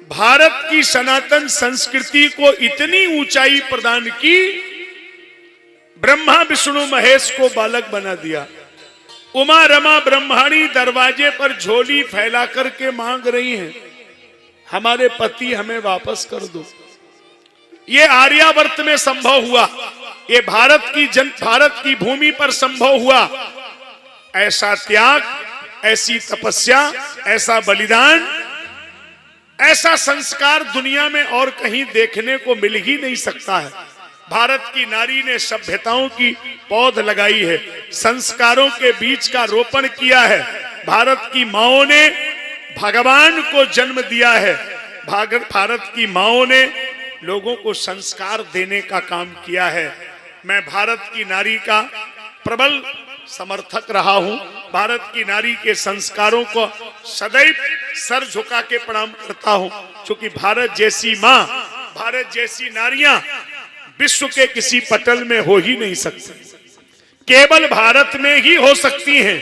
भारत की सनातन संस्कृति को इतनी ऊंचाई प्रदान की, ब्रह्मा विष्णु महेश को बालक बना दिया। उमा रमा ब्रह्माणी दरवाजे पर झोली फैला करके मांग रही हैं, हमारे पति हमें वापस कर दो। ये आर्यावर्त में संभव हुआ, ये भारत की भूमि पर संभव हुआ। ऐसा त्याग, ऐसी तपस्या, ऐसा बलिदान, ऐसा संस्कार दुनिया में और कहीं देखने को मिल ही नहीं सकता है। भारत की नारी ने सभ्यताओं की पौध लगाई है, संस्कारों के बीज का रोपण किया है। भारत की माओं ने भगवान को जन्म दिया है। भारत की माओं ने लोगों को संस्कार देने का काम किया है। मैं भारत की नारी का प्रबल समर्थक रहा हूं। भारत की नारी के संस्कारों को सदैव सर झुका के प्रणाम करता हूं, क्योंकि भारत जैसी मां, भारत जैसी नारियां विश्व के किसी पटल में हो ही नहीं सकती, केवल भारत में ही हो सकती हैं।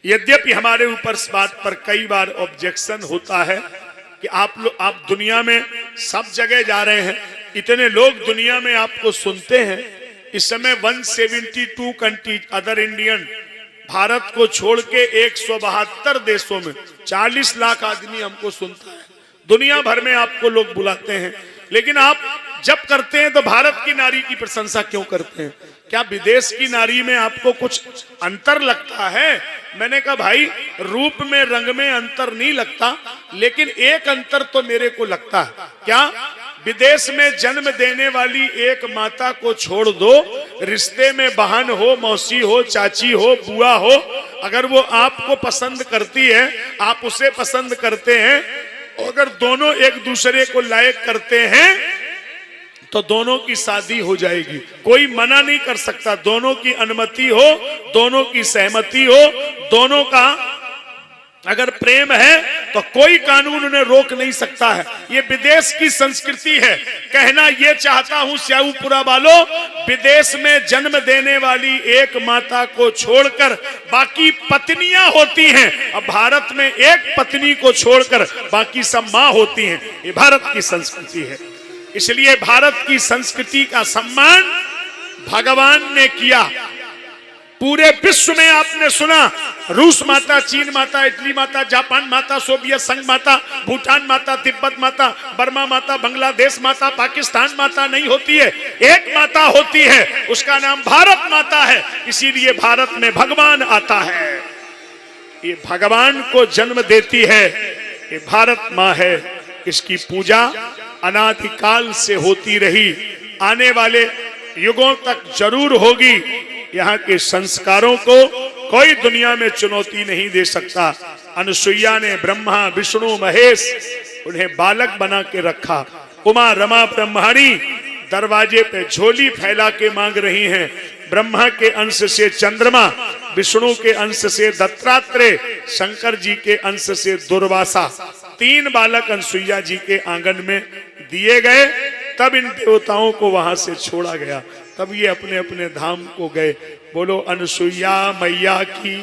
यद्यपि हमारे ऊपर इस बात पर कई बार ऑब्जेक्शन होता है कि आप दुनिया में सब जगह जा रहे हैं, इतने लोग दुनिया में आपको सुनते हैं। इस समय 172 कंट्रीज अदर इंडियन, भारत को छोड़ के 172 देशों में 40 लाख आदमी हमको सुनता है। दुनिया भर में आपको लोग बुलाते हैं, लेकिन आप जब करते हैं तो भारत की नारी की प्रशंसा क्यों करते हैं? क्या विदेश की नारी में आपको कुछ अंतर लगता है? मैंने कहा भाई, रूप में रंग में अंतर नहीं लगता, लेकिन एक अंतर तो मेरे को लगता है। क्या? विदेश में जन्म देने वाली एक माता को छोड़ दो, रिश्ते में बहन हो, मौसी हो, चाची हो, बुआ हो, अगर वो आपको पसंद करती है, आप उसे पसंद करते हैं, अगर दोनों एक दूसरे को लायक करते हैं तो दोनों की शादी हो जाएगी। कोई मना नहीं कर सकता। दोनों की अनुमति हो, दोनों की सहमति हो, दोनों का अगर प्रेम है तो कोई कानून उन्हें रोक नहीं सकता है। ये विदेश की संस्कृति है। कहना ये चाहता हूं स्याऊपुरा वालों, विदेश में जन्म देने वाली एक माता को छोड़कर बाकी पत्नियां होती हैं, अब भारत में एक पत्नी को छोड़कर बाकी सब मां होती हैं। ये भारत की संस्कृति है। इसलिए भारत की संस्कृति का सम्मान भगवान ने किया। पूरे विश्व में आपने सुना, रूस माता, चीन माता, इटली माता, जापान माता, सोवियत संघ माता, भूटान माता, तिब्बत माता, बर्मा माता, बांग्लादेश माता, पाकिस्तान माता नहीं होती है, एक माता होती है, उसका नाम भारत माता है। इसीलिए भारत में भगवान आता है, ये भगवान को जन्म देती है, ये भारत माँ है। इसकी पूजा अनादिकाल से होती रही, आने वाले युगों तक जरूर होगी। यहाँ के संस्कारों को कोई दुनिया में चुनौती नहीं दे सकता। अनुसुईया ने ब्रह्मा विष्णु महेश उन्हें बालक बना के रखा। उमा रमा ब्रह्माणी दरवाजे पे झोली फैला के मांग रही हैं। ब्रह्मा के अंश से चंद्रमा, विष्णु के अंश से दत्तात्रेय, शंकर जी के अंश से दुर्वासा, 3 बालक अनुसुईया जी के आंगन में दिए गए। तब इन देवताओं को वहां से छोड़ा गया, तब ये अपने अपने धाम को गए। बोलो अनुसुईया मैया की।